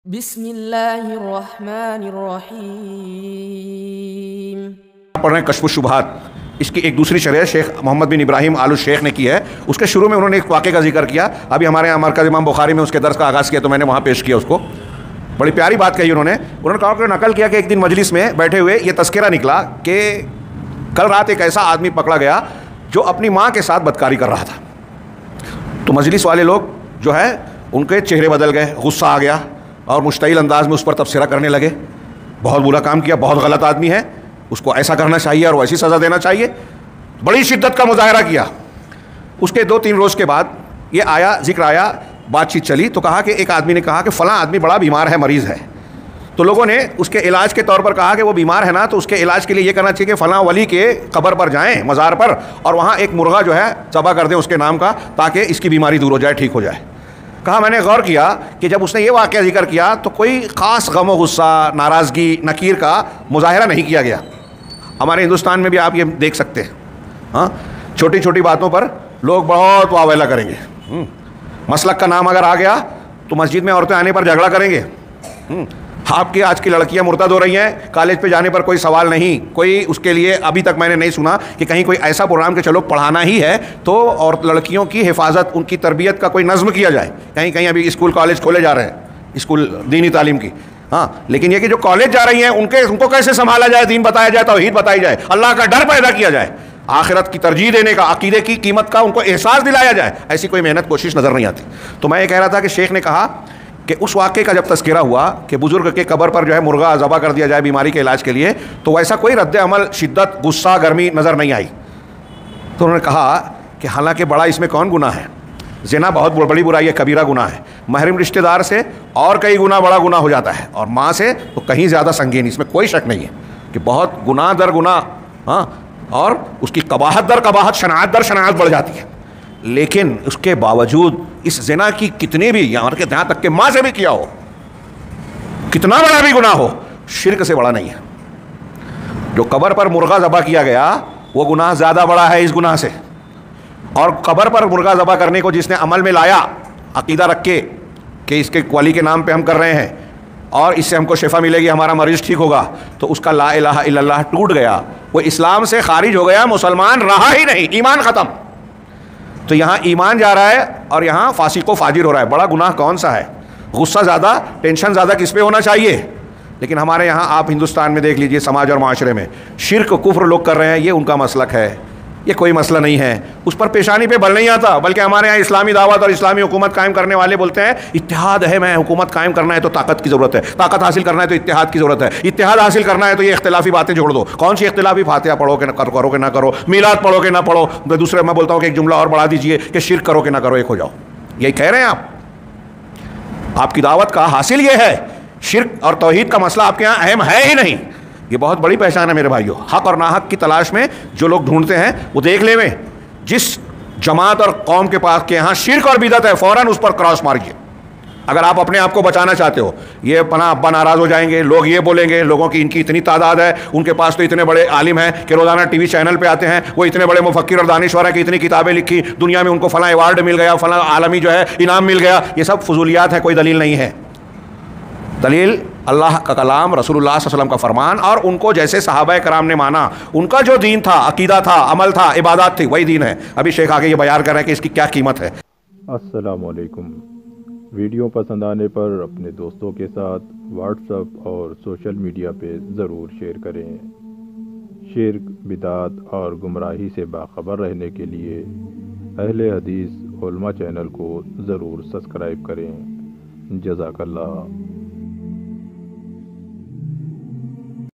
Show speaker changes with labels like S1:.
S1: بسم اللہ الرحمن الرحیم۔
S2: پڑھ رہے ہیں کشف الشبہات، اس کی ایک دوسری شرح شیخ محمد بن ابراہیم آل الشیخ نے کی ہے۔ اس کے شروع میں انہوں نے ایک واقعے کا ذکر کیا، ابھی ہمارے یہاں مرکز امام بخاری میں اس کے درس کا آغاز کیا تو میں نے وہاں پیش کیا اس کو۔ بڑی پیاری بات کہی انہوں نے کہا کہ نقل کیا کہ ایک دن مجلس میں بیٹھے ہوئے یہ تذکرہ نکلا کہ کل رات ایک ایسا آدمی پکڑا گیا جو اپنی ماں کے ساتھ بدکاری کر رہا تھا۔ تو مجلس والے لوگ جو ہے ان کے چہرے بدل گئے، غصہ آ گیا اور مشتعل انداز میں اس پر تبصرہ کرنے لگے، بہت برا کام کیا، بہت غلط آدمی ہے، اس کو ایسا کرنا چاہیے اور ویسی سزا دینا چاہیے، بڑی شدت کا مظاہرہ کیا۔ اس کے 2-3 روز کے بعد یہ ذکر آیا، بات چیت چلی تو کہا کہ ایک آدمی نے کہا کہ فلاں آدمی بڑا بیمار ہے، مریض ہے۔ تو لوگوں نے اس کے علاج کے طور پر کہا کہ وہ بیمار ہے نا تو اس کے علاج کے لیے یہ کرنا چاہیے کہ فلاں ولی کے قبر پر جائیں، مزار پر، اور وہاں ایک مرغا جو ہے ذبح کر دیں اس کے نام کا تاکہ اس کی بیماری دور ہو جائے، ٹھیک ہو جائے۔ کہا میں نے غور کیا کہ جب اس نے یہ واقعہ ذکر کیا تو کوئی خاص غم و غصہ، ناراضگی، نکیر کا مظاہرہ نہیں کیا گیا۔ ہمارے ہندوستان میں بھی آپ یہ دیکھ سکتے ہیں، ہاں، چھوٹی چھوٹی باتوں پر لوگ بہت واویلا کریں گے۔ مسلک کا نام اگر آ گیا تو مسجد میں عورتیں آنے پر جھگڑا کریں گے۔ آپ کی آج کی لڑکیاں مرتد ہو رہی ہیں، کالج پہ جانے پر کوئی سوال نہیں، کوئی اس کے لیے ابھی تک میں نے نہیں سنا کہ کہیں کوئی ایسا پروگرام کہ چلو پڑھانا ہی ہے تو اور لڑکیوں کی حفاظت، ان کی تربیت کا کوئی نظم کیا جائے۔ کہیں ابھی اسکول کالج کھولے جا رہے ہیں، اسکول دینی تعلیم کی، ہاں، لیکن یہ کہ جو کالج جا رہی ہیں ان کو کیسے سنبھالا جائے، دین بتایا جائے، توحید بتائی جائے، اللہ کا ڈر پیدا کیا جائے، آخرت کی ترجیح دینے کا، عقیدے کی قیمت کا ان کو احساس دلایا جائے، ایسی کوئی محنت کوشش نظر نہیں آتی۔ تو میں یہ کہہ رہا تھا کہ شیخ نے کہا کہ اس واقعے کا جب تذکرہ ہوا کہ بزرگ کے قبر پر جو ہے مرغا ذبح کر دیا جائے بیماری کے علاج کے لیے، تو ویسا کوئی رد عمل، شدت، غصہ، گرمی نظر نہیں آئی۔ تو انہوں نے کہا کہ حالانکہ بڑا اس میں کون گناہ ہے، زنا بہت بڑی برائی ہے، کبیرہ گناہ ہے، محرم رشتہ دار سے اور کئی گنا بڑا گناہ ہو جاتا ہے، اور ماں سے تو کہیں زیادہ سنگین، اس میں کوئی شک نہیں ہے کہ بہت گناہ در گناہ، ہاں، اور اس کی قباحت در قباحت، شناعت در شناعت بڑھ جاتی ہے۔ لیکن اس کے باوجود اس زنا کی کتنی بھی، یہاں تک کہ ماں سے بھی کیا ہو، کتنا بڑا بھی گناہ ہو، شرک سے بڑا نہیں ہے۔ جو قبر پر مرغا ذبح کیا گیا وہ گناہ زیادہ بڑا ہے اس گناہ سے، اور قبر پر مرغا ذبح کرنے کو جس نے عمل میں لایا عقیدہ رکھ کے کہ اس کے ولی کے نام پہ ہم کر رہے ہیں اور اس سے ہم کو شفا ملے گی، ہمارا مریض ٹھیک ہوگا، تو اس کا لا الہ الا اللہ ٹوٹ گیا، وہ اسلام سے خارج ہو گیا، مسلمان رہا ہی نہیں، ایمان ختم۔ تو یہاں ایمان جا رہا ہے اور یہاں فاسق و فاجر ہو رہا ہے۔ بڑا گناہ کون سا ہے؟ غصہ زیادہ، ٹینشن زیادہ کس پہ ہونا چاہیے؟ لیکن ہمارے یہاں آپ ہندوستان میں دیکھ لیجئے، سماج اور معاشرے میں شرک کفر لوگ کر رہے ہیں، یہ ان کا مسلک ہے، یہ کوئی مسئلہ نہیں ہے، اس پر پیشانی پہ بل نہیں آتا۔ بلکہ ہمارے یہاں اسلامی دعوت اور اسلامی حکومت قائم کرنے والے بولتے ہیں اتحاد ہے، میں حکومت قائم کرنا ہے تو طاقت کی ضرورت ہے، طاقت حاصل کرنا ہے تو اتحاد کی ضرورت ہے، اتحاد حاصل کرنا ہے تو یہ اختلافی باتیں جوڑ دو۔ کون سی اختلافی؟ فاتحہ پڑھو کہ کرو کہ نہ کرو، میلاد پڑھو کہ نہ پڑھو، دوسرے میں بولتا ہوں کہ ایک جملہ اور بڑھا دیجئے کہ شرک کرو کہ نہ کرو، ایک ہو جاؤ۔ یہی کہہ رہے ہیں آپ کی دعوت کا حاصل یہ ہے، شرک اور توحید کا مسئلہ آپ کے یہاں اہم ہے ہی نہیں۔ یہ بہت بڑی پہچان ہے میرے بھائیوں۔ حق اور ناحق کی تلاش میں جو لوگ ڈھونڈتے ہیں وہ دیکھ لیں، جس جماعت اور قوم کے پاس کے یہاں شرک اور بدعت ہے فوراً اس پر کراس ماریے۔ اگر آپ اپنے آپ کو بچانا چاہتے ہو، یہ پناہ ابا ناراض ہو جائیں گے، لوگ یہ بولیں گے، لوگوں کی ان کی اتنی تعداد ہے، ان کے پاس تو اتنے بڑے عالم ہیں کہ روزانہ ٹی وی چینل پہ آتے ہیں، وہ اتنے بڑے مفکر اور دانشور ہیں کہ اتنی کتابیں لکھی، دنیا میں ان کو فلاں ایوارڈ مل گیا، فلاں عالمی جو ہے انعام مل گیا، یہ سب فضولیات ہیں، کوئی دلیل نہیں ہے۔ دلیل اللہ کا کلام، رسول اللہ صلی اللہ علیہ وسلم کا فرمان، اور ان کو جیسے صحابہ کرام نے مانا، ان کا جو دین تھا، عقیدہ تھا، عمل تھا، عبادات تھی، وہی دین ہے۔ ابھی شیخ آگے یہ بیان کر رہے ہیں کہ اس کی کیا قیمت ہے۔
S3: السلام علیکم۔ ویڈیو پسند آنے پر اپنے دوستوں کے ساتھ واٹس ایپ اور سوشل میڈیا پہ ضرور شیئر کریں۔ شرک، بدعت اور گمراہی سے باخبر رہنے کے لیے اہل حدیث علماء چینل کو ضرور سبسکرائب کریں۔ جزاک اللہ۔